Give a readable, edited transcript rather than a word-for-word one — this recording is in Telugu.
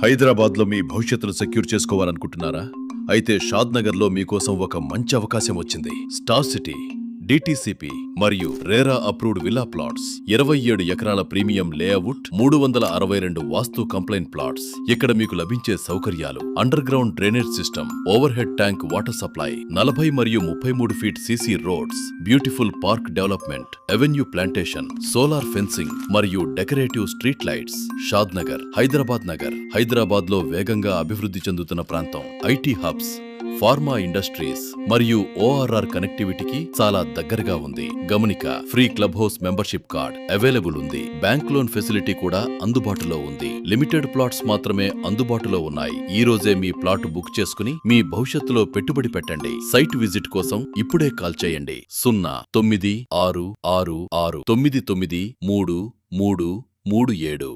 హైదరాబాద్లో మీ భవిష్యత్తును సెక్యూర్ చేసుకోవాలనుకుంటున్నారా? అయితే షాద్నగర్లో మీకోసం ఒక మంచి అవకాశం వచ్చింది. స్టార్ సిటీ, డిటిసిపి మరియు రేరా అప్రూవ్డ్ విల్లా ప్లాట్స్, 27 ఎకరాల premium layout, 362 vastu compliant plots. ఇక్కడ మీకు లభించే సౌకర్యాలు: underground drainage system, overhead tank water supply, 40 మరియు 33 feet CC roads, beautiful park development, avenue plantation, solar fencing మరియు decorative street lights. Shadnagar, Hyderabad Nagar. Hyderabad లో వేగంగా అభివృద్ధి చెందుతున్న ప్రాంతం. ఐటీ హబ్స్, ఫార్మా ఇండస్ట్రీస్ మరియు ఓఆర్ఆర్ కనెక్టివిటీకి చాలా దగ్గరగా ఉంది. గమనిక: free club house membership card available ఉంది. బ్యాంక్ లోన్ ఫెసిలిటీ కూడా అందుబాటులో ఉంది. లిమిటెడ్ ప్లాట్స్ మాత్రమే అందుబాటులో ఉన్నాయి. ఈ రోజే మీ ప్లాట్ బుక్ చేసుకుని మీ భవిష్యత్తులో పెట్టుబడి పెట్టండి. సైట్ విజిట్ కోసం ఇప్పుడే కాల్ చేయండి. 0966699337.